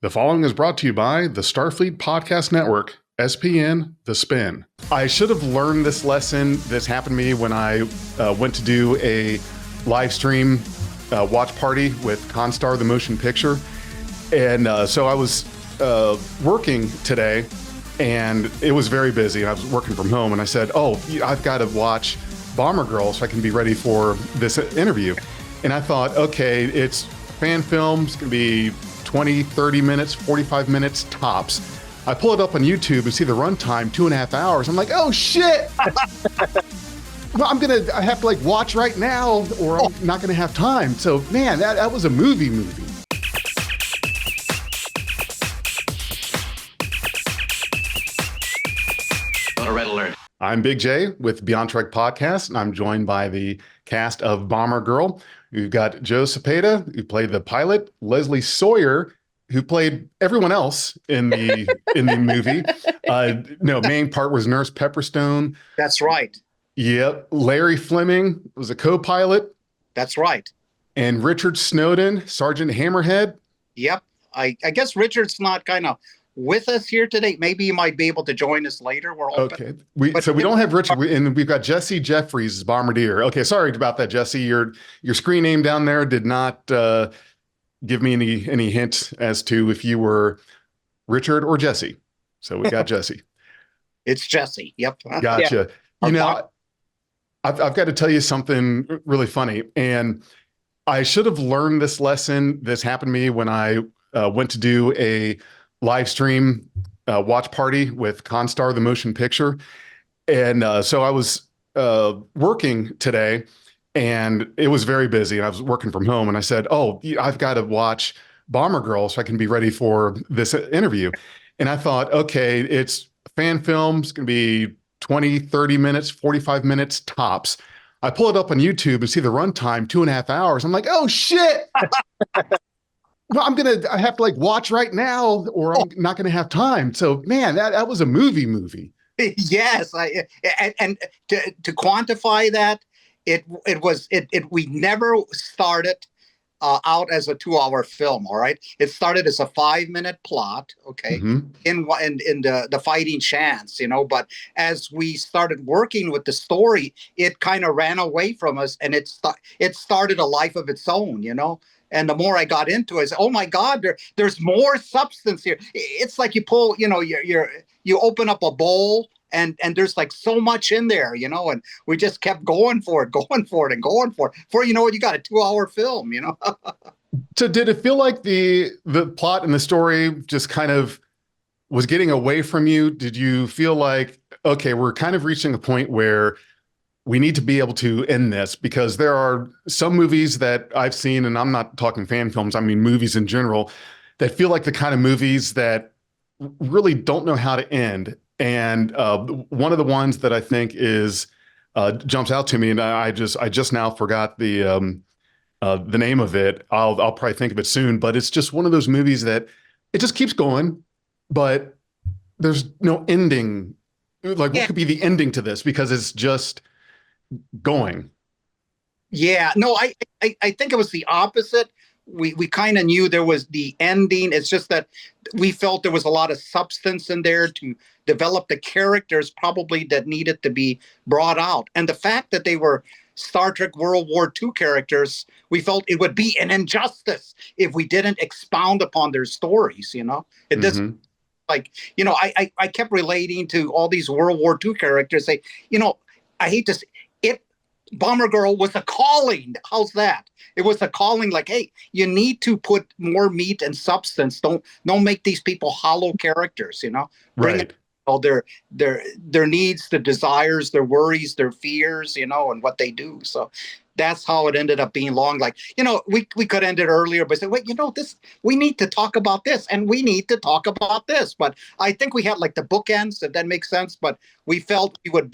The following is brought to you by the Starfleet Podcast Network, SPN, The Spin. I should have learned this lesson. This happened to me when I went to do a live stream watch party with Constar, the motion picture. And so I was working today, and it was very busy. I was working from home, and I said, I've got to watch Bomber Girl so I can be ready for this interview. And I thought, okay, it's fan film. It's going to be 20, 30 minutes, 45 minutes tops. I pull it up on YouTube and see the runtime, 2.5 hours. I'm like, oh shit! Well, I have to watch right now, or I'm not gonna have time. So man, that was a movie. Red alert. I'm BigJ with Beyond Trek Podcast, and I'm joined by the cast of Bomber Girl. We've got Joe Cepeda, who played the pilot, Leslie Sawyer, who played everyone else in the movie. Main part was Nurse Pepperstone. That's right. Yep. Larry Fleming was a co-pilot. That's right. And Richard Snowden, Sergeant Hammerhead. Yep. I guess Richard's not kind of with us here today. Maybe you might be able to join us later. We're okay. We don't have Richard, and we've got Jesse Jeffries as Bombardier. Okay, sorry about that, Jesse. Your screen name down there did not give me any hint as to if you were Richard or Jesse. So we got Jesse. It's Jesse. Yep. Gotcha. Yeah. I've got to tell you something really funny, and I should have learned this lesson. This happened to me when I went to do a live stream watch party with Constar, the motion picture. And so I was working today, and it was very busy. I was working from home, and I said, I've got to watch Bomber Girl so I can be ready for this interview. And I thought, okay, it's fan film. It's going to be 20, 30 minutes, 45 minutes tops. I pull it up on YouTube and see the runtime, 2.5 hours. I'm like, oh shit! Well, I have to watch right now, or I'm not going to have time. So man, that was a movie. Yes. And to quantify that, we never started out as a 2-hour film. All right. It started as a 5-minute plot. Okay. Mm-hmm. In the fighting chance, but as we started working with the story, it kind of ran away from us, and it started a life of its own, And the more I got into it, I said, oh my God, there's more substance here. It's like you pull, you open up a bowl, and there's so much in there, and we just kept going for it. Before you know it, you got a 2-hour film, So did it feel like the plot and the story just kind of was getting away from you? Did you feel like, okay, we're kind of reaching a point where we need to be able to end this? Because there are some movies that I've seen, and I'm not talking fan films, I mean movies in general, that feel like the kind of movies that really don't know how to end. And one of the ones that I think is jumps out to me, and I just now forgot the name of it. I'll probably think of it soon, but it's just one of those movies that it just keeps going, but there's no ending. What could be the ending to this? Because it's just going. Yeah, no, I think it was the opposite. We kind of knew there was the ending. It's just that we felt there was a lot of substance in there to develop the characters probably that needed to be brought out. And the fact that they were Star Trek World War II characters, we felt it would be an injustice if we didn't expound upon their stories, It doesn't, I kept relating to all these World War II characters. I hate to say it, Bomber Girl was a calling. How's that? It was a calling, hey, you need to put more meat and substance. Don't make these people hollow characters, Bring right. All their needs, their desires, their worries, their fears, and what they do. So that's how it ended up being long. We could end it earlier, but say, wait, this, we need to talk about this, and we need to talk about this. But I think we had the bookends, if that makes sense. But we felt we would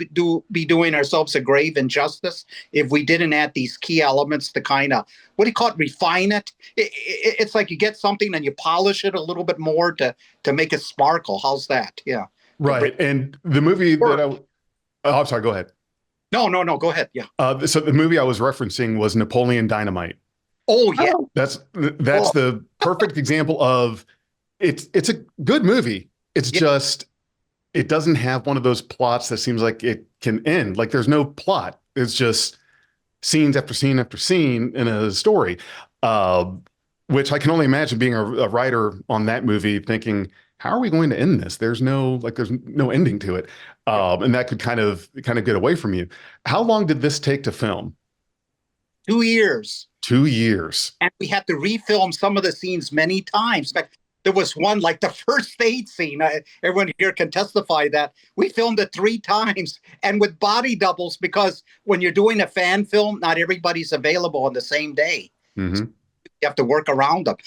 be doing ourselves a grave injustice if we didn't add these key elements to kind of, what do you call it, refine it. It's like you get something and you polish it a little bit more to make it sparkle. How's that? Yeah. Right. And the movie I'm sorry, go ahead. No, go ahead. Yeah. So the movie I was referencing was Napoleon Dynamite. Oh, yeah. That's the perfect example of it's a good movie. It's Yeah, just it doesn't have one of those plots that seems like it can end. Like there's no plot. It's just scenes after scene after scene in a story, uh, which I can only imagine being a writer on that movie thinking, how are we going to end this? There's no ending to it, yeah. and that could kind of get away from you. How long did this take to film? 2 years. 2 years. And we had to refilm some of the scenes many times. In fact, there was one like the first aid scene. Everyone here can testify that we filmed it 3 times and with body doubles because when you're doing a fan film, not everybody's available on the same day. So Hmm. you have to work around them.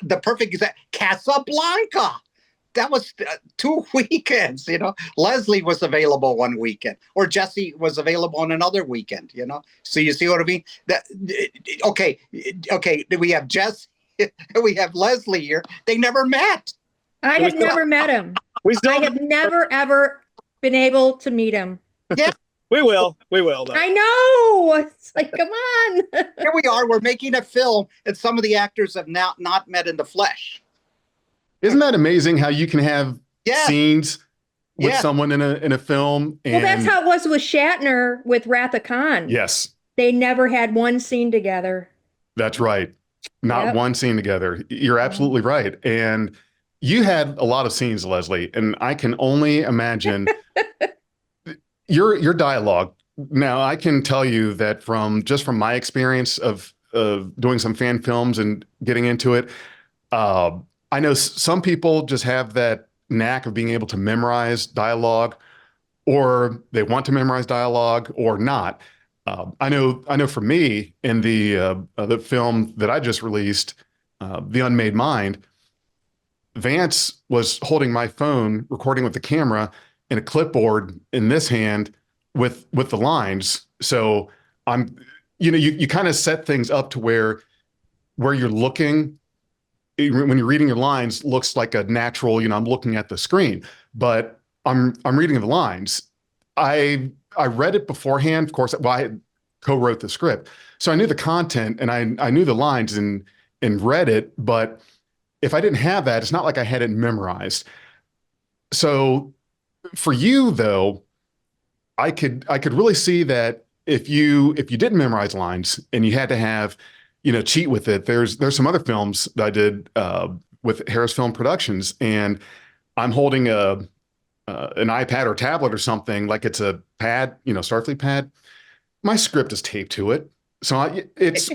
The perfect example, Casablanca. That was 2 weekends. Leslie was available one weekend, or Jesse was available on another weekend. So you see what I mean? Okay, okay. We have Jesse, we have Leslie here. They never met. I We have still, never met him. we still, I have never, ever been able to meet him. Yeah, we will though. I know. It's like, come on. here we are. We're making a film, and some of the actors have now not met in the flesh. Isn't that amazing how you can have Yeah, scenes with yeah. someone in a film Well, that's and how it was with Shatner with Wrath of Khan. yes, They never had one scene together. that's right. Not Yep. one scene together. You're absolutely right. And you had a lot of scenes, Leslie, and I can only imagine your dialogue. Now, I can tell you that from my experience of doing some fan films and getting into it, uh, I know some people just have that knack of being able to memorize dialogue, or they want to memorize dialogue, or not. I know for me in the film that I just released, The Unmade Mind, Vance was holding my phone, recording with the camera, and a clipboard in this hand with the lines. So I'm, you kind of set things up to where you're looking when you're reading your lines looks like a natural, I'm looking at the screen, but I'm reading the lines. I read it beforehand, of course. Well, I co-wrote the script, so I knew the content and I knew the lines and read it. But if I didn't have that, it's not like I had it memorized. So for you though, I could really see that if you didn't memorize lines and you had to have, cheat with it. There's some other films that I did with Harris Film Productions, and I'm holding an iPad or tablet or something like it's a pad, Starfleet pad. My script is taped to it, so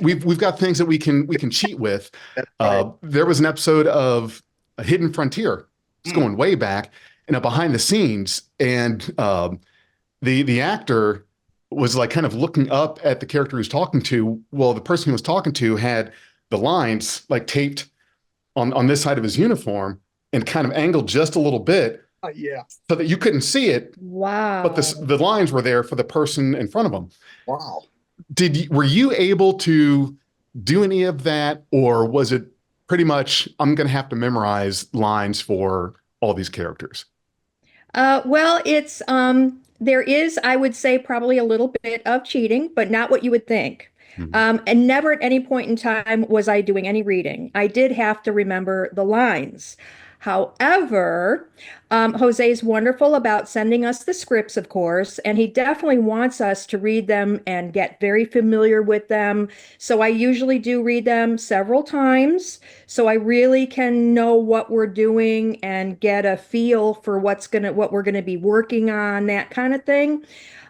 we've got things that we can cheat with. That's right. There was an episode of A Hidden Frontier. It's going way back, and behind the scenes, and the actor was like kind of looking up at the character he was talking to. Well, the person he was talking to had the lines like taped on this side of his uniform and kind of angled just a little bit Yeah. so that you couldn't see it, Wow. but the lines were there for the person in front of him. Wow. Were you able to do any of that, or was it pretty much I'm going to have to memorize lines for all these characters? Well, there is, I would say, probably a little bit of cheating, but not what you would think. Mhm. And never at any point in time was I doing any reading. I did have to remember the lines. However, Jose is wonderful about sending us the scripts, of course, and he definitely wants us to read them and get very familiar with them. So I usually do read them several times so I really can know what we're doing and get a feel for what we're gonna be working on, that kind of thing.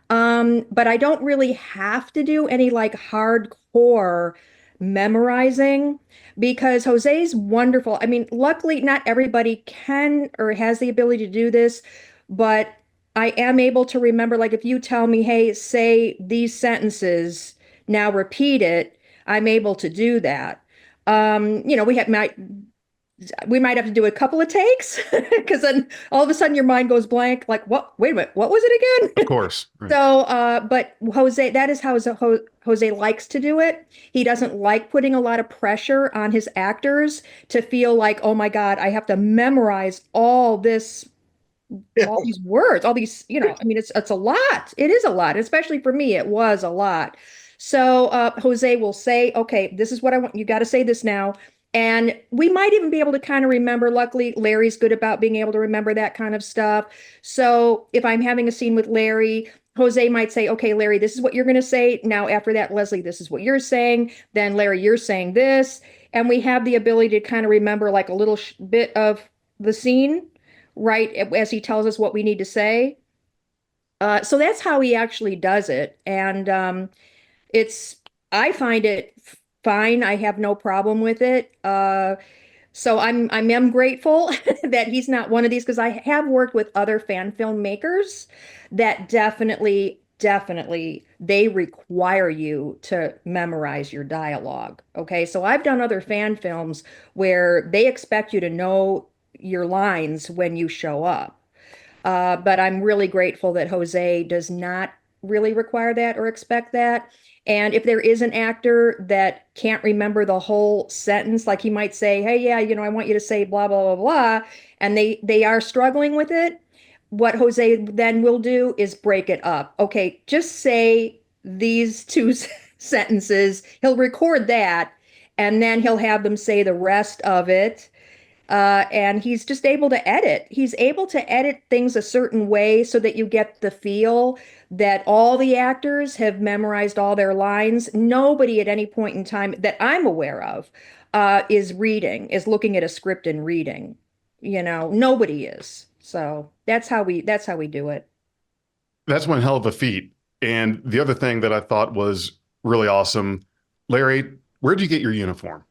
But I don't really have to do any like hardcore memorizing because Jose's wonderful. I mean, luckily, not everybody can or has the ability to do this, but I am able to remember, like, if you tell me, hey, say these sentences, now repeat it, I'm able to do that. We might have to do a couple of takes because then all of a sudden your mind goes blank. Like, what? Wait a minute, what was it Of again? course. Right. So, but Jose, that is how Jose likes to do it. He doesn't like putting a lot of pressure on his actors to feel like, oh my God, I have to memorize all these words, all these, I mean, it's a lot. It is a lot, especially for me, it was a lot. So, Jose will say, okay, this is what I want. You got to say this now. And we might even be able to kind of remember. Luckily, Larry's good about being able to remember that kind of stuff. So if I'm having a scene with Larry, Jose might say, okay, Larry, this is what you're going to say. Now, after that, Leslie, this is what you're saying. Then, Larry, you're saying this. And we have the ability to kind of remember like a little bit of the scene, right? As he tells us what we need to say. So that's how he actually does it. And it's, I find it fine. I have no problem with it. So I am grateful that he's not one of these, because I have worked with other fan filmmakers that definitely they require you to memorize your dialogue. Okay, so I've done other fan films where they expect you to know your lines when you show up. But I'm really grateful that Jose does not really require that or expect that. And if there is an actor that can't remember the whole sentence, like he might say, "Hey, yeah, I want you to say blah blah blah blah," and they are struggling with it, what Jose then will do is break it up. Okay, just say these two sentences. He'll record that, and then he'll have them say the rest of it, and he's just able to edit. He's able to edit things a certain way so that you get the feel that all the actors have memorized all their lines. Nobody at any point in time that I'm aware of is looking at a script and reading. Nobody is. So that's how we do it. That's one hell of a feat. And the other thing that I thought was really awesome, Larry, where'd you get your uniform?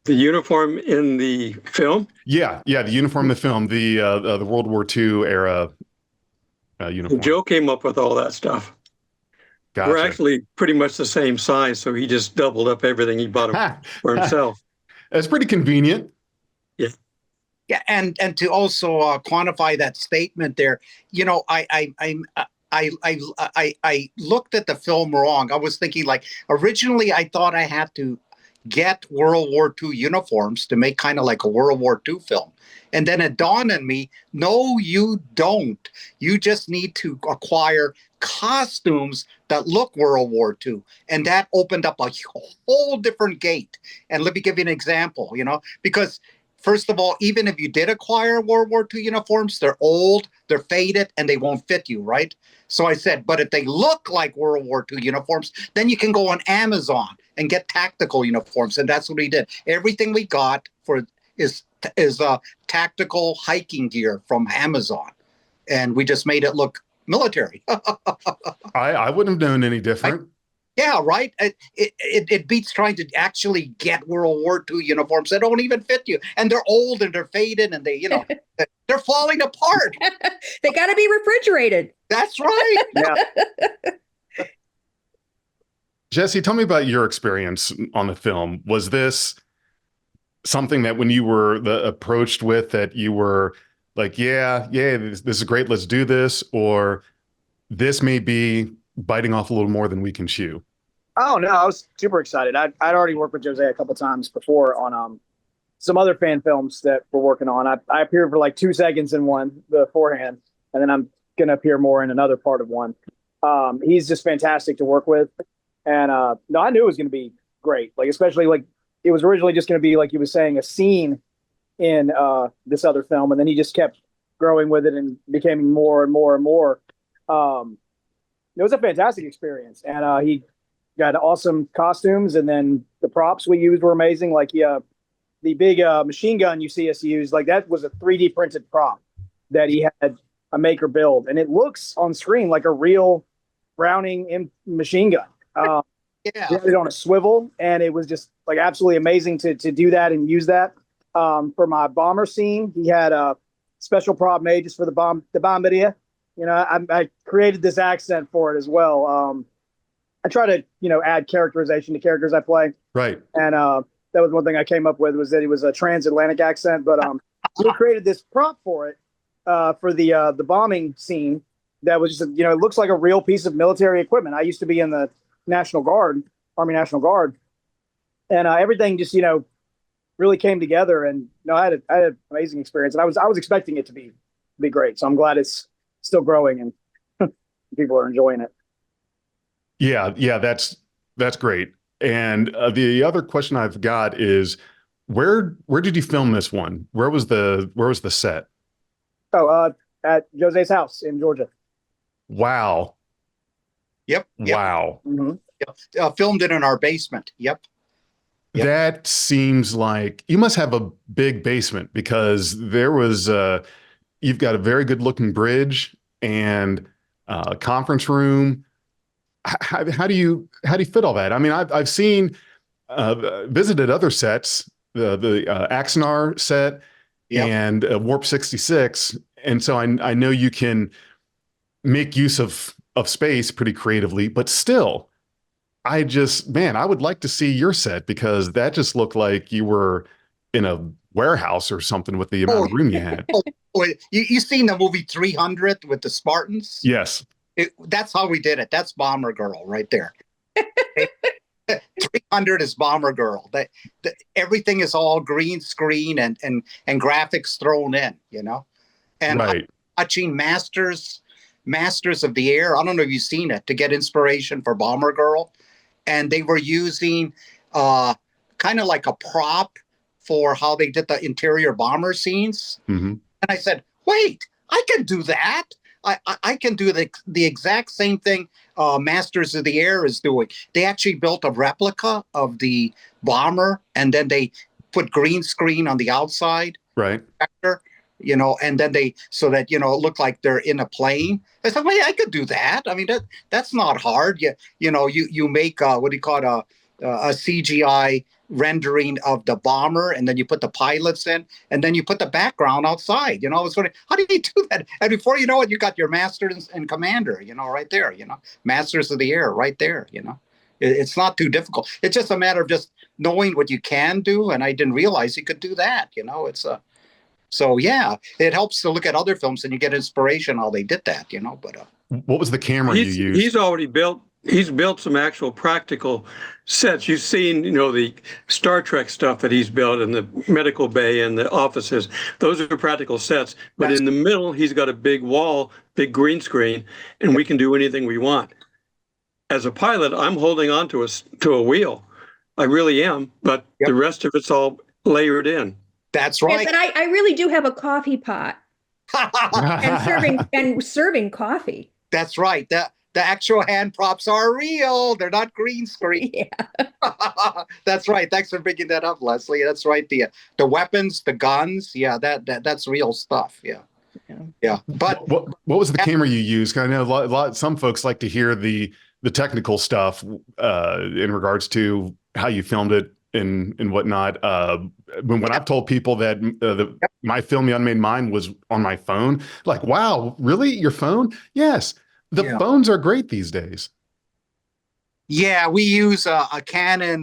The uniform in the film? Yeah, the uniform in the film, the World War II era uniform. Joe came up with all that stuff. Gotcha. We're actually pretty much the same size, so he just doubled up everything he bought for himself. That's pretty convenient. Yeah. Yeah, and to also quantify that statement there, I looked at the film wrong. I was thinking, like, originally I thought I had to get World War II uniforms to make kind of like a World War II film. And then it dawned on me, no, you don't. You just need to acquire costumes that look World War II. And that opened up a whole different gate. And let me give you an example, because first of all, even if you did acquire World War II uniforms, they're old, they're faded, and they won't fit you, right? So I said, but if they look like World War II uniforms, then you can go on Amazon and get tactical uniforms. And that's what we did. Everything we got is tactical hiking gear from Amazon. And we just made it look military. I wouldn't have known any different. Yeah, right. It beats trying to actually get World War II uniforms that don't even fit you, and they're old and they're faded and they're falling apart. They got to be refrigerated. That's right. Yeah. Jesse, tell me about your experience on the film. Was this something that when you were approached with that you were like, yeah, this is great, let's do this, or this may be biting off a little more than we can chew? Oh no, I was super excited. I'd already worked with Jose a couple times before on some other fan films that we're working on. I appeared for like 2 seconds in one beforehand, and then I'm gonna appear more in another part of one. He's just fantastic to work with, and no, I knew it was gonna be great. Like, especially like it was originally just gonna be, like he was saying, a scene in this other film, and then he just kept growing with it and becoming more and more and more. It was a fantastic experience, and he got awesome costumes, and then the props we used were amazing. Like the big machine gun you see us use, like that was a 3D printed prop that he had a maker build, and it looks on screen like a real Browning machine gun. Yeah. He had it on a swivel, and it was just like absolutely amazing to do that and use that. For my bomber scene, he had a special prop made just for the bombardier. I created this accent for it as well. I try to, add characterization to characters I play. Right. And that was one thing I came up with, was that he was a transatlantic accent. But we created this prop for it for the bombing scene that was just, it looks like a real piece of military equipment. I used to be in the National Guard, Army National Guard, and everything just, really came together. And I had an amazing experience, and I was expecting it to be great. So I'm glad it's still growing and people are enjoying it. Yeah, that's great. And the other question I've got is, where did you film this one? Where was the set? Oh, at Jose's house in Georgia. Wow. Yep. Wow. Mhm. Filmed it in our basement. Yep. That seems like you must have a big basement, because you've got a very good looking bridge and a conference room. How do you fit all that? I mean, I've seen visited other sets, the Axanar set Yep. and Warp 66, and so I know you can make use of space pretty creatively, but still, man, I would like to see your set, because that just looked like you were in a warehouse or something with the amount of room you had. You seen the movie 300 with the Spartans? Yes. That's how we did it. That's Bomber Girl right there. 300 is Bomber Girl. Everything is all green screen and graphics thrown in, And Right. Watching Masters of the Air. I don't know if you've seen it, to get inspiration for Bomber Girl. And they were using kind of like a prop for how they did the interior bomber scenes. Mm-hmm. And I said, wait, I can do that. I can do the exact same thing Masters of the Air is doing. They actually built a replica of the bomber, and then they put green screen on the outside. Right. And then so that, it looked like they're in a plane. I said, well, yeah, I could do that. I mean, that's not hard. You make, what do you call it, a CGI rendering of the bomber, and then you put the pilots in, and then you put the background outside. I was wondering, how do you do that? And before you know it, you got your Masters and Commander, right there, Masters of the Air right there, It's not too difficult. It's just a matter of just knowing what you can do, and I didn't realize you could do that, So yeah, it helps to look at other films and you get inspiration how they did that, But what was the camera you used? He's already built. He's built some actual practical sets. You've seen, the Star Trek stuff that he's built in the medical bay and the offices. Those are practical sets. But in the middle, he's got a big wall, big green screen, and we can do anything we want. As a pilot, I'm holding on to a wheel. I really am. But the rest of it's all layered in. That's right. Yes, and I really do have a coffee pot and serving coffee. That's right. The actual hand props are real. They're not green screen. Yeah. That's right. Thanks for bringing that up, Leslie. That's right. The weapons, the guns. Yeah, that's real stuff. Yeah. But what was the camera you used? I know some folks like to hear the technical stuff in regards to how you filmed it and whatnot. When I've told people that my Film the Unmade Mind was on my phone, like, wow, really? Your phone? Yes. The phones are great these days. Yeah, we use a Canon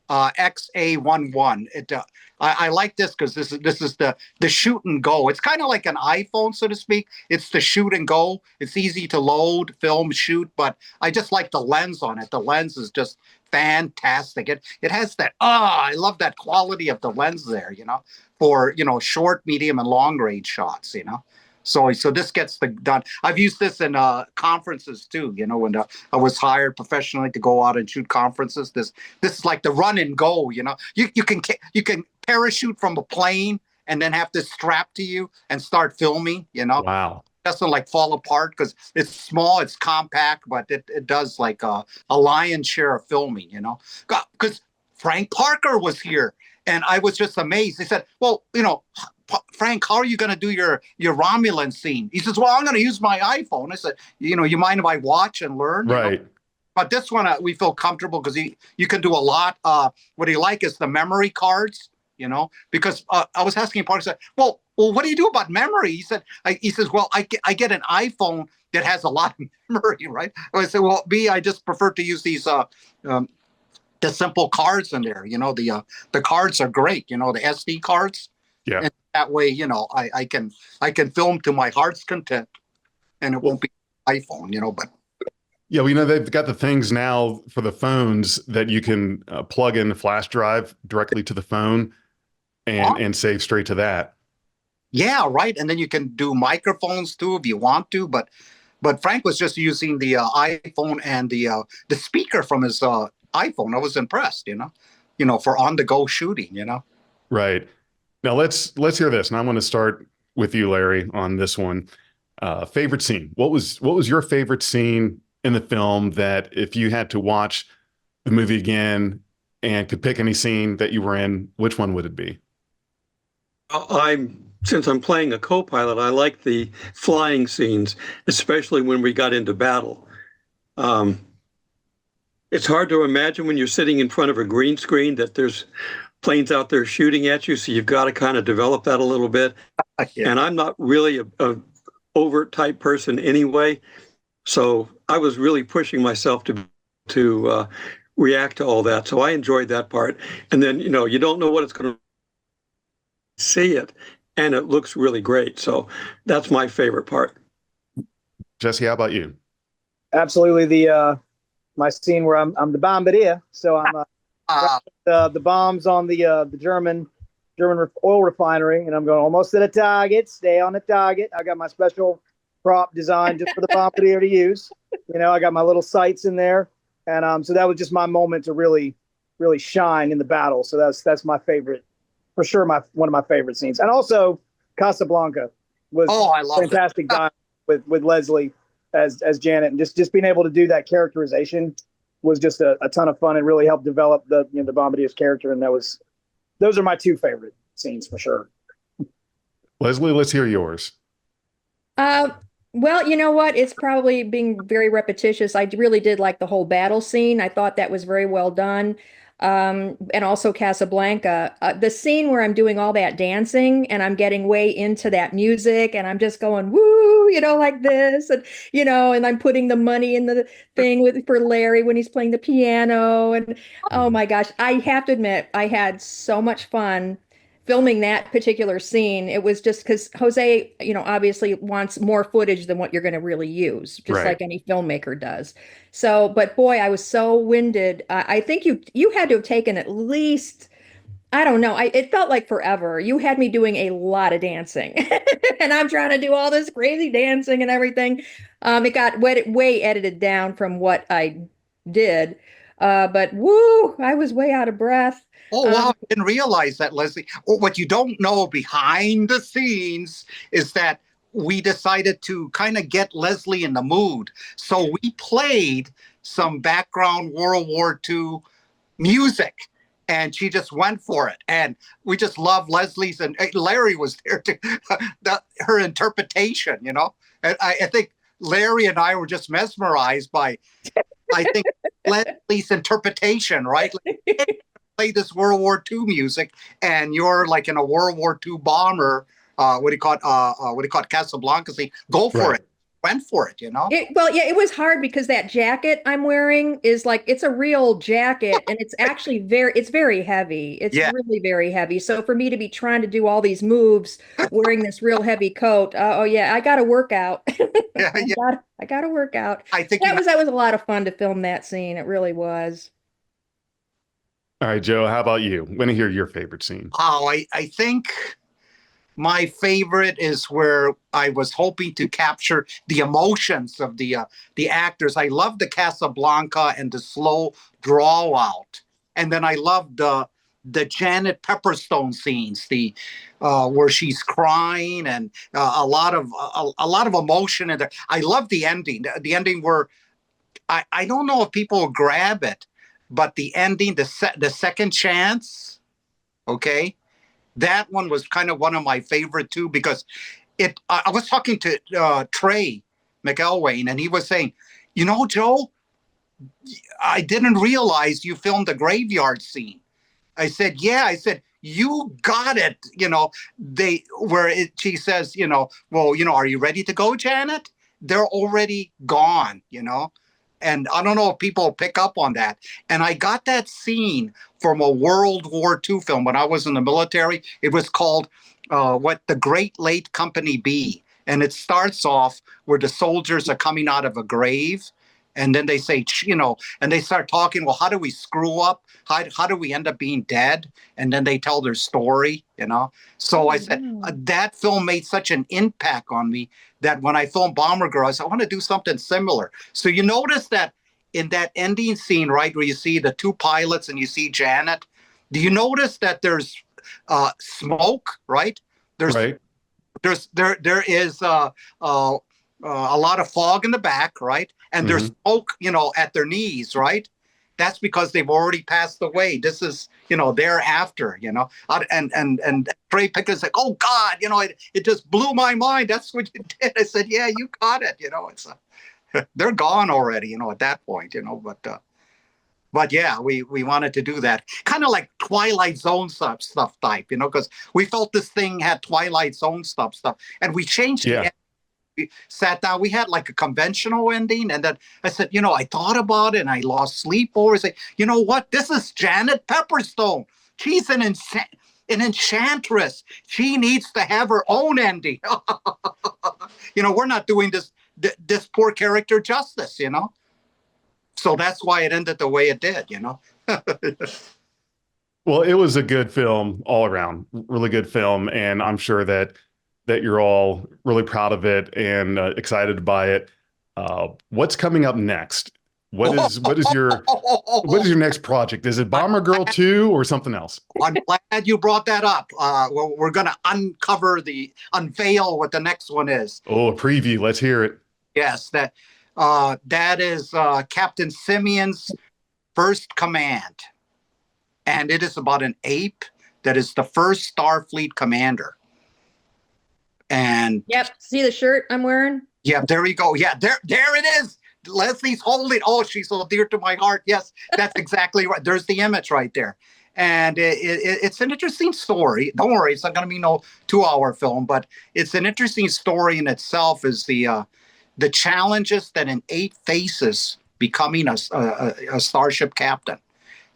XA11. I like this because this is the shoot and go. It's kind of like an iPhone, so to speak. It's the shoot and go. It's easy to load, film, shoot, but I just like the lens on it. The lens is just fantastic. It has that, I love that quality of the lens there, for, short, medium, and long range shots, So this gets done. I've used this in conferences too. When I was hired professionally to go out and shoot conferences. This is like the run and go. You can parachute from a plane and then have this strapped to you and start filming. Wow. It doesn't like fall apart because it's small, it's compact, but it does like a lion's share of filming. Because Frank Parker was here. And I was just amazed. He said, well, Frank, how are you going to do your Romulan scene? He says, well, I'm going to use my iPhone. I said, you mind if I watch and learn? Right. But this one, we feel comfortable because you can do a lot. What he like is the memory cards, because I was asking Parker, said, well, what do you do about memory? He says, well, I get an iPhone that has a lot of memory, right? I said, well, I just prefer to use these the simple cards in there. The cards are great. The SD cards. Yeah. And that way, I can film to my heart's content, and it won't be iPhone. But yeah, they've got the things now for the phones that you can plug in the flash drive directly to the phone and save straight to that. Yeah, right. And then you can do microphones too if you want to. But Frank was just using the iPhone and the speaker from his iPhone. I was impressed, for on-the-go shooting, Right. Now let's hear this. And I want to start with you, Larry, on this one. Favorite scene. What was your favorite scene in the film that if you had to watch the movie again and could pick any scene that you were in, which one would it be? Since I'm playing a co-pilot, I like the flying scenes, especially when we got into battle. Um, it's hard to imagine when you're sitting in front of a green screen that there's planes out there shooting at you, so you've got to kind of develop that a little bit. Yeah. And I'm not really a overt type person anyway, so I was really pushing myself to react to all that. So I enjoyed that part. And then you don't know what it's going to see it, and it looks really great. So that's my favorite part. Jesse, how about you? Absolutely, the my scene where I'm the bombardier, so I'm the bombs on the German oil refinery, and I'm going almost to the target. Stay on the target. I got my special prop designed just for the bombardier to use. I got my little sights in there, and so that was just my moment to really shine in the battle. So that's my favorite, for sure. One of my favorite scenes, and also Casablanca was I love fantastic dialogue with Leslie as Janet, and just being able to do that characterization was just a ton of fun and really helped develop the Bombadier's character. And those are my two favorite scenes for sure. Leslie, let's hear yours. Well, you know what? It's probably being very repetitious. I really did like the whole battle scene. I thought that was very well done. And also Casablanca. The scene where I'm doing all that dancing and I'm getting way into that music and I'm just going, woo, like this. And I'm putting the money in the thing for Larry when he's playing the piano. And oh my gosh, I have to admit, I had so much fun filming that particular scene. It was just because Jose, obviously wants more footage than what you're going to really use, just Right. like any filmmaker does. So, but boy, I was so winded. I think you had to have taken at least, I don't know. It felt like forever. You had me doing a lot of dancing, and I'm trying to do all this crazy dancing and everything. It got way edited down from what I did. But woo, I was way out of breath. Oh, wow. I didn't realize that, Leslie. What you don't know behind the scenes is that we decided to kind of get Leslie in the mood. So we played some background World War II music, and she just went for it. And we just love Leslie's, and Larry was there to her interpretation, And I think Larry and I were just mesmerized by, I think, Leslie's interpretation, right? Play this World War II music, and you're like in a World War II bomber. What do you call it? Casablanca scene. Go for Right. it. Went for it. Well, yeah, it was hard because that jacket I'm wearing is like it's a real jacket, and it's actually very heavy. It's Yeah. really very heavy. So for me to be trying to do all these moves wearing this real heavy coat, oh yeah, I got to work out. Yeah, yeah. I got to work out. I think That was a lot of fun to film that scene. It really was. All right, Joe, how about you? Want to hear your favorite scene? I think my favorite is where I was hoping to capture the emotions of the actors. I love the Casablanca and the slow draw out, and then I love the Janet Pepperstone scenes, the where she's crying and a lot of emotion in there. I love the ending. The ending where I don't know if people will grab it, but the ending, the second chance, okay, that one was kind of one of my favorite too, because I was talking to Trey McElwain, and he was saying, Joe, I didn't realize you filmed the graveyard scene. I said, yeah. I said, you got it. She says, well, are you ready to go, Janet? They're already gone, And I don't know if people pick up on that. And I got that scene from a World War II film when I was in the military. It was called The Great Late Company B. And it starts off where the soldiers are coming out of a grave. And then they say, and they start talking, well, how do we screw up? How do we end up being dead? And then they tell their story, So I said, that film made such an impact on me that when I filmed Bomber Girl, I said, I want to do something similar. So you notice that in that ending scene, right, where you see the two pilots and you see Janet, do you notice that there's smoke, right? There's Right. there is a lot of fog in the back, right? And there's smoke, at their knees, right? That's because they've already passed away. This is, thereafter, and Trey Pickett's like, oh God, it just blew my mind. That's what you did. I said, yeah, you got it. It's they're gone already, at that point, but yeah, we wanted to do that, kind of like Twilight Zone stuff type, because we felt this thing had Twilight Zone stuff, and we changed Yeah. it. We sat down. We had like a conventional ending, and then I said, I thought about it, and I lost sleep over it. Say, you know what? This is Janet Pepperstone. She's an enchantress. She needs to have her own ending. We're not doing this poor character justice. So that's why it ended the way it did. Well, it was a good film all around, really good film, and I'm sure that you're all really proud of it and excited by it. What's coming up next? What is your next project? Is it Bomber Girl 2 or something else? I'm glad you brought that up. We're going to unveil what the next one is. Oh, a preview. Let's hear it. Yes, that is Captain Simeon's First Command. And it is about an ape that is the first Starfleet commander. And yep, see the shirt I'm wearing? Yeah, there you go. Yeah, there it is. Leslie's holding. Oh, she's so dear to my heart. Yes, that's exactly right. There's the image right there. And it's an interesting story. Don't worry, it's not going to be no 2-hour film, but it's an interesting story in itself. Is the challenges that an ape faces becoming a starship captain.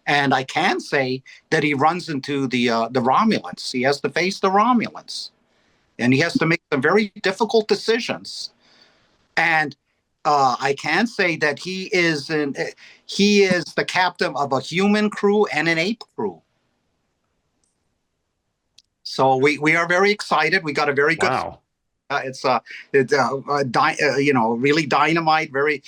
And I can say that he runs into the Romulans. He has to face the Romulans. And he has to make some very difficult decisions. And I can say that he is the captain of a human crew and an ape crew. So we are very excited. We got a very good. Wow. It's really dynamite. Very.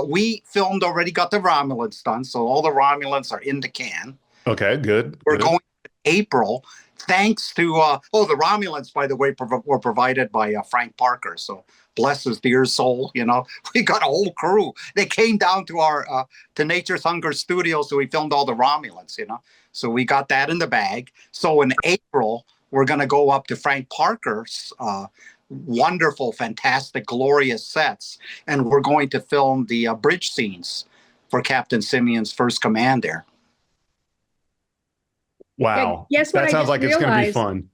We filmed already. Got the Romulans done, so all the Romulans are in the can. Okay, good. We're going in April. Thanks to the Romulans, by the way, were provided by Frank Parker. So bless his dear soul. We got a whole crew. They came down to our to Nature's Hunger studio, so we filmed all the Romulans. So we got that in the bag. So in April, we're going to go up to Frank Parker's wonderful, fantastic, glorious sets, and we're going to film the bridge scenes for Captain Simeon's First Command there. Wow. Guess what? That sounds like it's going to be fun.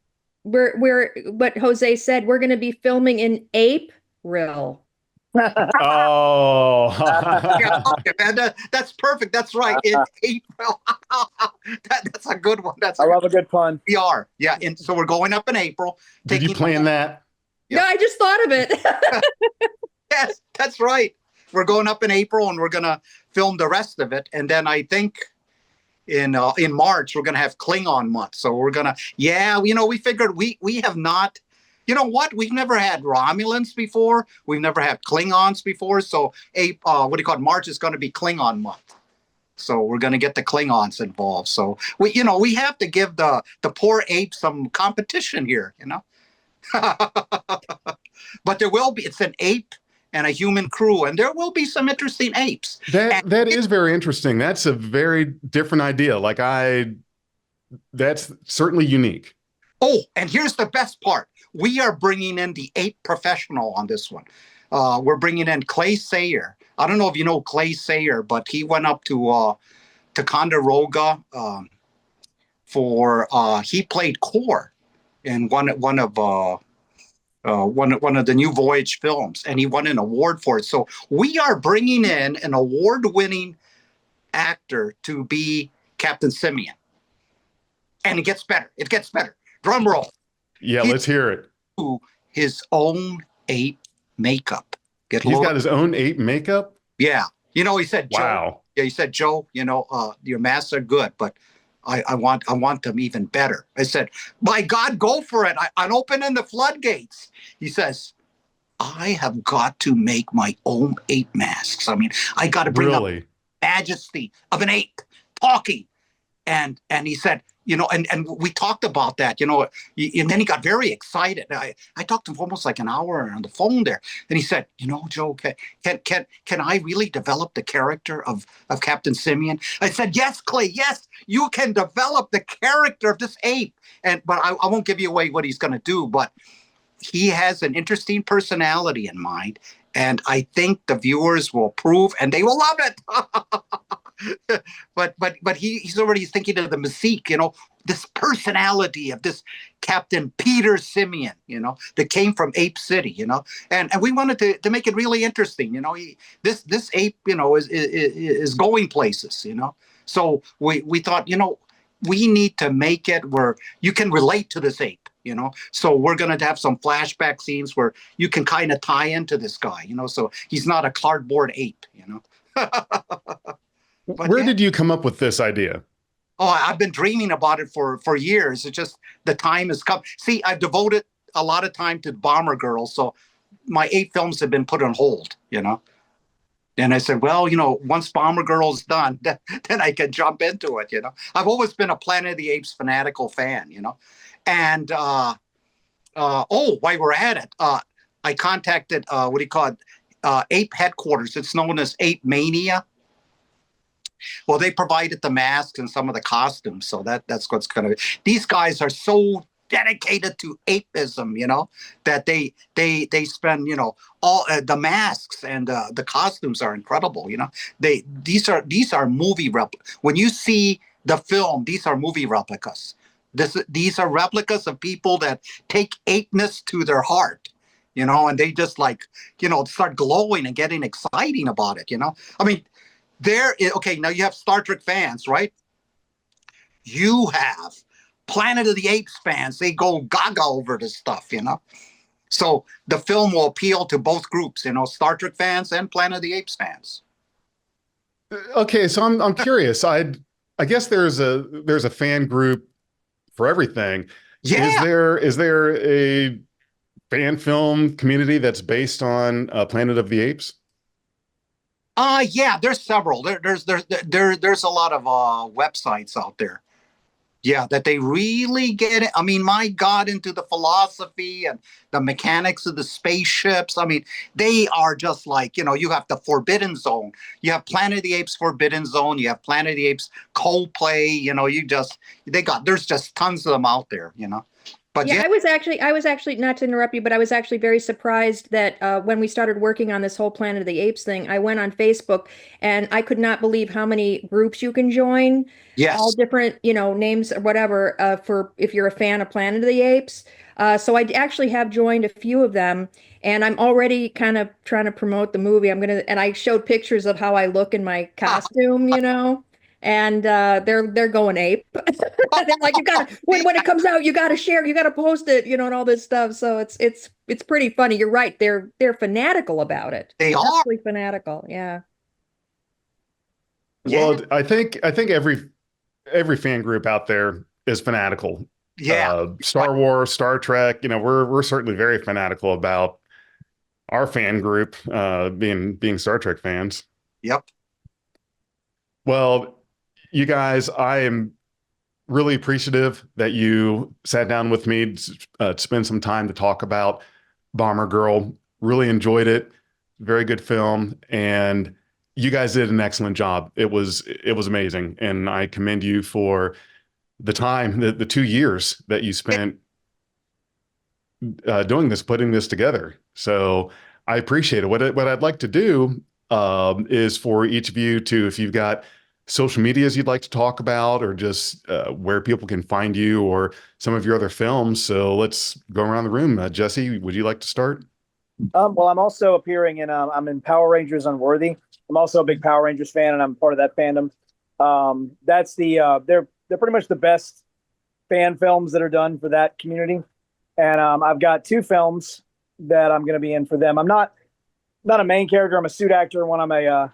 We're what Jose said. We're going to be filming in April. Oh, that's perfect. That's right. In April. That's a good one. I love a good pun. We are. Yeah. And so we're going up in April. Did you plan that? Yep. No, I just thought of it. Yes, that's right. We're going up in April and we're going to film the rest of it. And then I think in March, we're going to have Klingon month. So we're going to, we figured we have not, we've never had Romulans before. We've never had Klingons before. So March is going to be Klingon month. So we're going to get the Klingons involved. So we have to give the poor apes some competition here, But there will be, it's an ape and a human crew, and there will be some interesting apes. That is very interesting. That's a very different idea. That's certainly unique. Oh, and here's the best part. We are bringing in the ape professional on this one. We're bringing in Clay Sayer. I don't know if you know Clay Sayer, but he went up to Ticonderoga he played Core in one of the New Voyage films, and he won an award for it. So we are bringing in an award-winning actor to be Captain Simeon, and it gets better. It gets better. Drum roll. Yeah, let's hear it. His own ape makeup. He's got his own ape makeup? Yeah. He said, Joe. Wow. Yeah, he said, Joe, your masks are good, but I want them even better. I said, my God, go for it. I'm opening the floodgates. He says, I have got to make my own ape masks. I mean, I got to bring up majesty of an ape talking. And he said, and we talked about that, and then he got very excited. I talked to him for almost like an hour on the phone there. And he said, Joe, can I really develop the character of Captain Simeon? I said, yes, Clay, yes, you can develop the character of this ape. But I won't give you away what he's going to do, but he has an interesting personality in mind. And I think the viewers will approve and they will love it. but he's already thinking of the mystique, this personality of this Captain Peter Simeon, that came from Ape City, and we wanted to make it really interesting. This ape, is going places, So we thought, we need to make it where you can relate to this ape. So we're going to have some flashback scenes where you can kind of tie into this guy, so he's not a cardboard ape, But Where did you come up with this idea? Oh, I've been dreaming about it for years. It's just the time has come. See, I've devoted a lot of time to Bomber Girl, so my 8 films have been put on hold, And I said, well, once Bomber Girl's done, then I can jump into it, I've always been a Planet of the Apes fanatical fan, And while we're at it, I contacted Ape headquarters. It's known as Ape Mania. Well, they provided the masks and some of the costumes, so that's what's going to be. These guys are so dedicated to apeism, that they spend, all the masks and the costumes are incredible. These are movie replicas. When you see the film, these are movie replicas. These are replicas of people that take apeness to their heart, and they just start glowing and getting exciting about it. I mean. Okay, now you have Star Trek fans, right? You have Planet of the Apes fans. They go gaga over this stuff, So the film will appeal to both groups, Star Trek fans and Planet of the Apes fans. Okay, so I'm curious. I guess there's a fan group for everything. Yeah. Is there a fan film community that's based on Planet of the Apes? Yeah, there's several. There's a lot of websites out there. Yeah, that they really get it. I mean, my God, into the philosophy and the mechanics of the spaceships. I mean, they are just like, you have the Forbidden Zone. You have Planet of the Apes Forbidden Zone. You have Planet of the Apes Coldplay. There's just tons of them out there, But yeah, I was actually, not to interrupt you, but I was actually very surprised that when we started working on this whole Planet of the Apes thing, I went on Facebook and I could not believe how many groups you can join. Yes. All different, names or whatever, for if you're a fan of Planet of the Apes. So I actually have joined a few of them, and I'm already kind of trying to promote the movie. And I showed pictures of how I look in my costume, and they're going ape. They're like, you gotta when it comes out, you gotta share, you gotta post it, and all this stuff. So it's pretty funny. You're right. They're fanatical about it. They are. Absolutely fanatical. Yeah. Well, I think every fan group out there is fanatical. Yeah. Star Wars, Star Trek, we're certainly very fanatical about our fan group, being Star Trek fans. Yep. Well, you guys, I am really appreciative that you sat down with me to spend some time to talk about Bomber Girl. Really enjoyed it. Very good film. And you guys did an excellent job. It was amazing. And I commend you for the time, the 2 years that you spent doing this, putting this together. So I appreciate it. What I'd like to do is for each of you to, if you've got social medias you'd like to talk about, or just where people can find you or some of your other films. So let's go around the room. Jesse, would you like to start? Well, I'm also appearing in I'm in Power Rangers Unworthy. I'm also a big Power Rangers fan, and I'm part of that fandom. That's they're pretty much the best fan films that are done for that community. And I've got 2 films that I'm going to be in for them. I'm not a main character. I'm a suit actor. When I'm a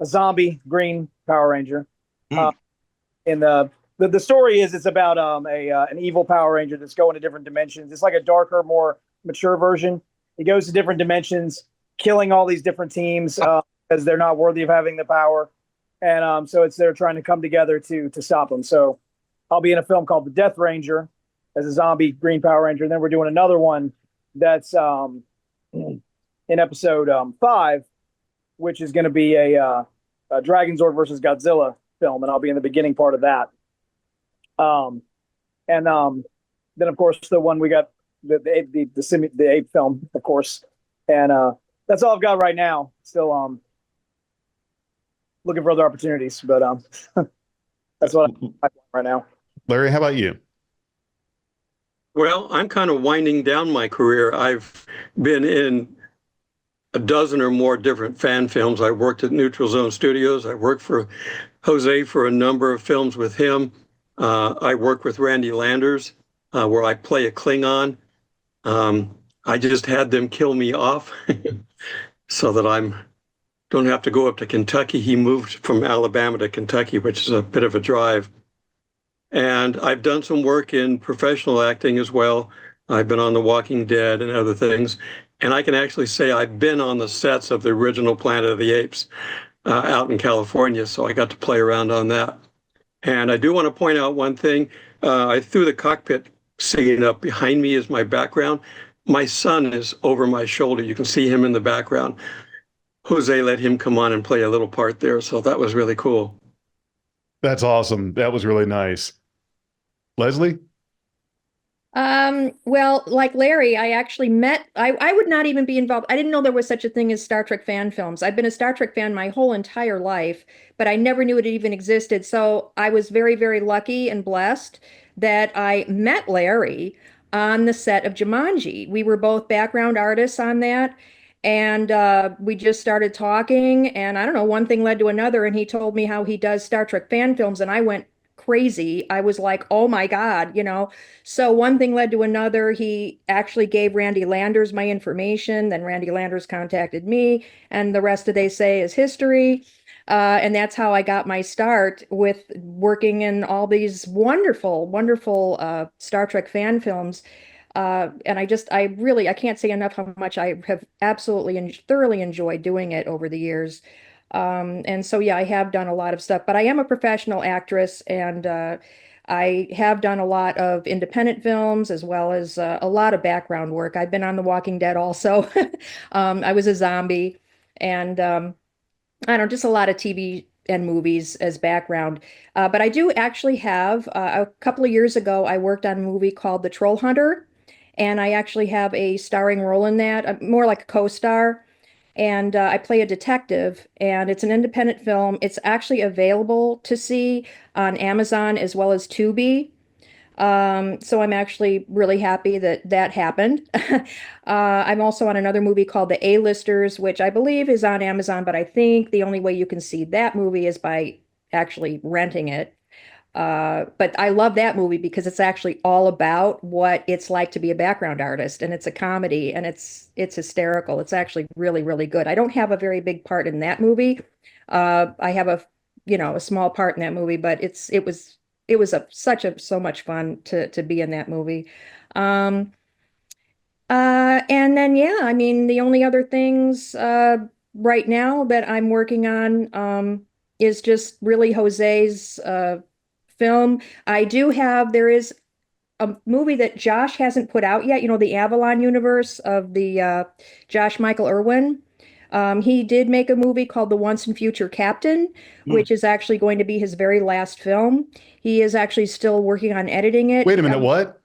zombie green Power Ranger. And the story is it's about an evil Power Ranger that's going to different dimensions. It's like a darker, more mature version. He goes to different dimensions, killing all these different teams because they're not worthy of having the power. and so it's they're trying to come together to stop them. So I'll be in a film called The Death Ranger as a zombie Green Power Ranger. And then we're doing another one that's in episode 5, which is going to be a Dragon Zord versus Godzilla film, and I'll be in the beginning part of that. And then of course the one we got the ape film, of course, and that's all I've got right now. Still looking for other opportunities, but that's what I'm right now. Larry, how about you? Well, I'm kind of winding down my career. I've been in a dozen or more different fan films. I worked at Neutral Zone Studios. I worked for Jose for a number of films with him. I work with Randy Landers, where I play a Klingon. I just had them kill me off so that don't have to go up to Kentucky. He moved from Alabama to Kentucky, which is a bit of a drive. And I've done some work in professional acting as well. I've been on The Walking Dead and other things. And I can actually say I've been on the sets of the original Planet of the Apes out in California. So I got to play around on that. And I do want to point out one thing. I threw the cockpit scene up behind me as my background. My son is over my shoulder. You can see him in the background. Jose let him come on and play a little part there. So that was really cool. That's awesome. That was really nice. Leslie? Well, like Larry, I actually I would not even be involved. I didn't know there was such a thing as Star Trek fan films. I've been a Star Trek fan my whole entire life, but I never knew it even existed. So I was very, very lucky and blessed that I met Larry on the set of Jumanji. We were both background artists on that. And we just started talking, and I don't know, one thing led to another, and he told me how he does Star Trek fan films, and I went crazy. I was like, oh my God, you know. So one thing led to another. He actually gave Randy Landers my information. Then Randy Landers contacted me, and the rest of they say is history. And that's how I got my start with working in all these wonderful, wonderful Star Trek fan films. And I can't say enough how much I have absolutely and thoroughly enjoyed doing it over the years. And so, yeah, I have done a lot of stuff, but I am a professional actress, and I have done a lot of independent films as well as a lot of background work. I've been on The Walking Dead also. I was a zombie, and I don't know, just a lot of TV and movies as background. But I do actually have, a couple of years ago, I worked on a movie called The Troll Hunter, and I actually have a starring role in that, more like a co-star. And I play a detective, and it's an independent film. It's actually available to see on Amazon as well as Tubi. So I'm actually really happy that that happened. I'm also on another movie called The A-Listers, which I believe is on Amazon, but I think the only way you can see that movie is by actually renting it. But I love that movie because it's actually all about what it's like to be a background artist, and it's a comedy, and it's hysterical. It's actually really, really good. I don't have a very big part in that movie. I have a small part in that movie, but it was so much fun to be in that movie. Um, and then yeah, I mean the only other things right now that I'm working on is just really Jose's film. There is a movie that Josh hasn't put out yet, the Avalon universe of the Josh Michael Irwin. He did make a movie called The Once and Future Captain, which is actually going to be his very last film. He is actually still working on editing it. Wait a minute, what?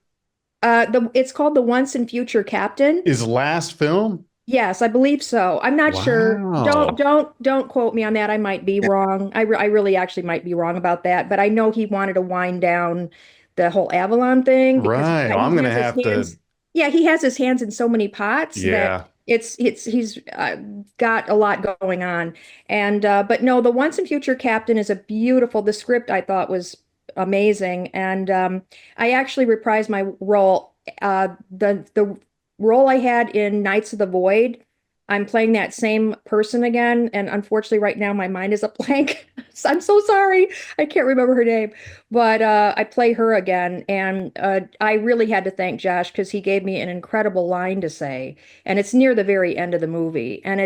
It's called The Once and Future Captain. His last film? Yes, I believe so. I'm not sure. Wow. Don't quote me on that. I might be wrong. I really actually might be wrong about that, but I know he wanted to wind down the whole Avalon thing because Right. yeah, I'm he gonna has his have to. hands. Yeah, he has his hands in so many pots Yeah. that he's got a lot going on. And but no, The Once and Future Captain is a beautiful. The script I thought was amazing, and I actually reprised my role. The role I had in Knights of the Void. I'm playing that same person again, and unfortunately, right now my mind is a blank. So I'm so sorry. I can't remember her name, but I play her again, and I really had to thank Josh because he gave me an incredible line to say, and it's near the very end of the movie, and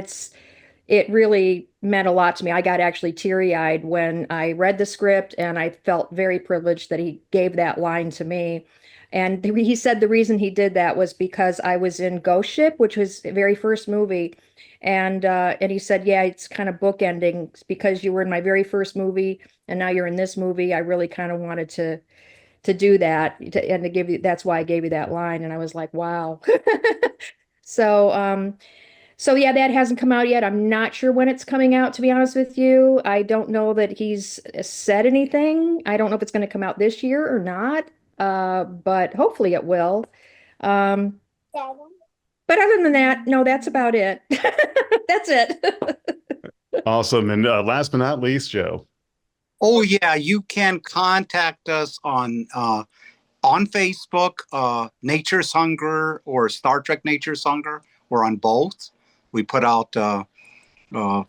it really meant a lot to me. I got actually teary-eyed when I read the script, and I felt very privileged that he gave that line to me. And he said the reason he did that was because I was in Ghost Ship, which was the very first movie. And he said, yeah, it's kind of bookending because you were in my very first movie and now you're in this movie. I really kind of wanted to do that and to give you, that's why I gave you that line. And I was like, wow. So, so yeah, that hasn't come out yet. I'm not sure when it's coming out, to be honest with you. I don't know that he's said anything. I don't know if it's going to come out this year or not. But hopefully it will. Um, but other than that, no, that's about it. That's it. Awesome. And last but not least, Joe. Oh yeah, you can contact us on Facebook, Nature's Hunger or Star Trek Nature's Hunger. We're on both. We put out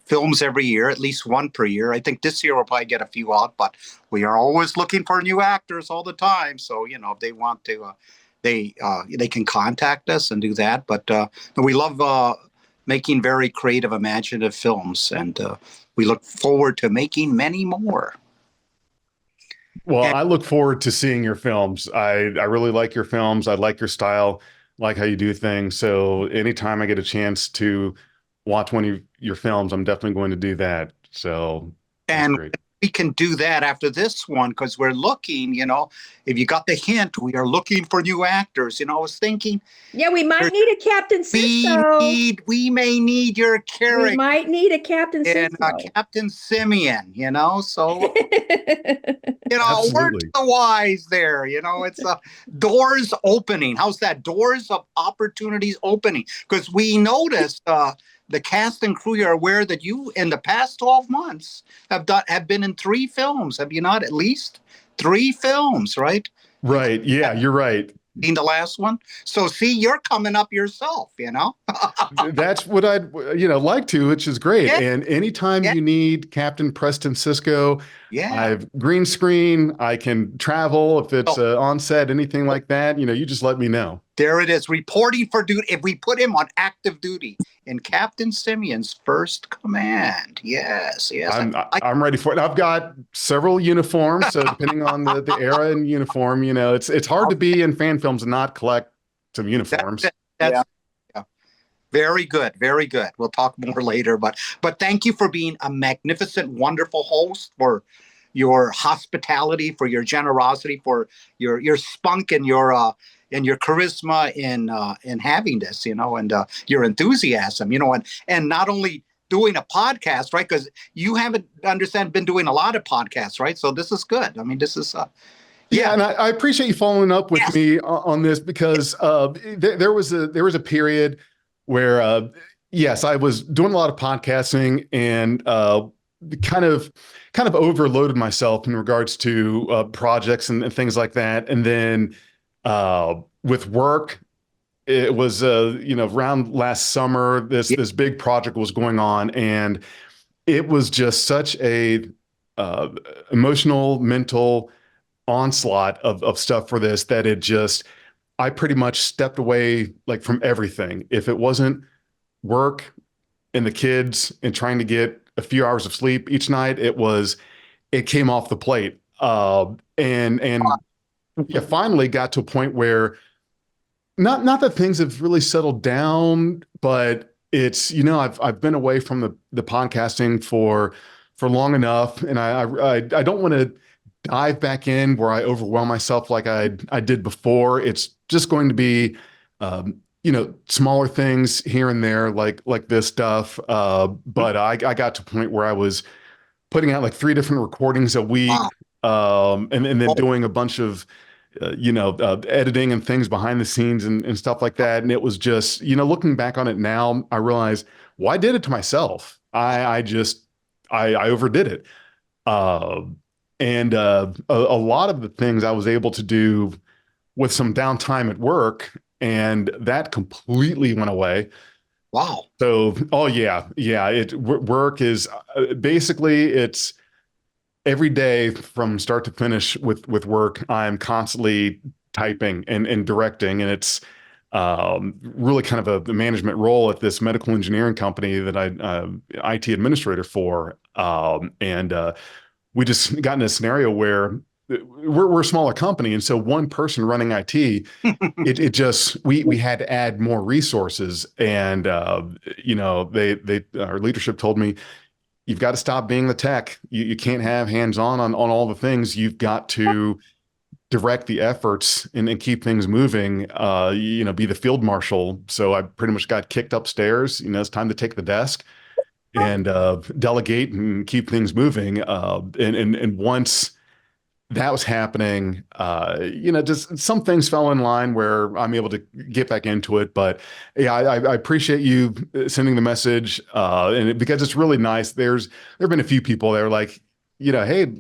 films every year, at least one per year. I think this year we'll probably get a few out, but we are always looking for new actors all the time. So, you know, if they want to, they can contact us and do that. But we love making very creative, imaginative films, and we look forward to making many more. Well, And I look forward to seeing your films. I really like your films. I like your style, like how you do things. So anytime I get a chance to watch one of your films, I'm definitely going to do that. So that's and great. we can do that after this one because we're looking, you know, if you got the hint, we are looking for new actors. You know, I was thinking Yeah, we might need a Captain Cisco. we may need your We character might need a Captain in Cisco. Captain Simeon, you know, so you know, word to Absolutely. the wise there. You know, it's doors opening. How's that? Doors of opportunities opening. Because we noticed the cast and crew are aware that you, in the past 12 months, have been in 3 films. Have you not? At least 3 films, right? Right. Yeah, you're right. In the last one. So see, you're coming up yourself. You know. That's what I'd, like to, which is great. Yeah. And anytime Yeah. you need Captain Preston Cisco, Yeah. I've green screen, I can travel if it's Oh, on set, anything like that, you just let me know. there it is. Reporting for duty. If we put him on active duty in Captain Simeon's first command. Yes. Yes. I'm ready for it. I've got several uniforms, so depending on the era and uniform, it's hard to be in fan films and not collect some uniforms. That's yeah. Very good. Very good. We'll talk more later, but thank you for being a magnificent, wonderful host, for your hospitality, for your generosity, for your spunk and your charisma in having this, and your enthusiasm, and not only doing a podcast, right? Because you haven't been doing a lot of podcasts, right? So this is good. I mean, this is Yeah, and I appreciate you following up with me on this because there was a period where yes, I was doing a lot of podcasting and kind of overloaded myself in regards to projects and things like that. And then with work, it was around last summer, this big project was going on, and it was just such a emotional, mental onslaught of stuff for this that I pretty much stepped away like from everything. If it wasn't work and the kids and trying to get a few hours of sleep each night, it came off the plate. And yeah, finally got to a point where not that things have really settled down, but it's, I've been away from the podcasting for long enough, and I don't want to dive back in where I overwhelm myself like I did before. It's just going to be, smaller things here and there, like this stuff. But I got to a point where I was putting out like 3 different recordings a week, and then doing a bunch of, editing and things behind the scenes and stuff like that. And it was just, looking back on it now, I realize, well, I did it to myself. I overdid it. And a lot of the things I was able to do with some downtime at work, and that completely went away. wow. So, oh yeah. Work is basically, it's every day from start to finish with work. I'm constantly typing and directing, and it's really kind of a management role at this medical engineering company that IT administrator for. And we just got in a scenario where we're a smaller company. And so one person running IT, it just, we had to add more resources. And, our leadership told me, you've got to stop being the tech. You can't have hands-on all the things. You've got to direct the efforts and keep things moving, be the field marshal. So I pretty much got kicked upstairs. It's time to take the desk and delegate and keep things moving. And once that was happening, just some things fell in line where I'm able to get back into it. But yeah, I appreciate you sending the message, because it's really nice. There've been a few people that are like, hey,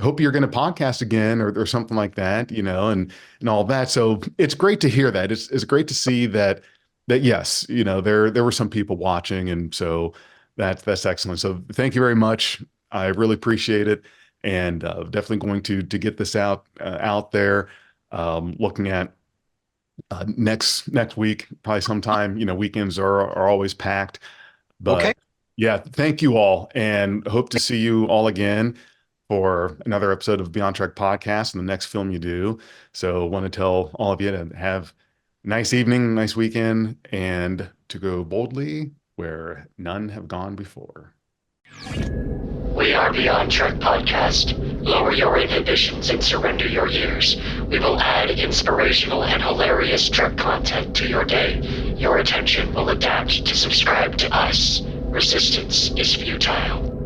hope you're going to podcast again or something like that, and all that. So it's great to hear that. It's great to see that yes, there were some people watching, and so that's excellent. So thank you very much. I really appreciate it, and definitely going to get this out there. Looking at next week, probably sometime. Weekends are always packed, but. Okay. Yeah, thank you all, and hope to see you all again for another episode of Beyond Trek podcast and the next film you do. So want to tell all of you to have a nice evening, nice weekend, and to go boldly where none have gone before. We are Beyond Trek Podcast. Lower your inhibitions and surrender your ears. We will add inspirational and hilarious Trek content to your day. Your attention will adapt to subscribe to us. Resistance is futile.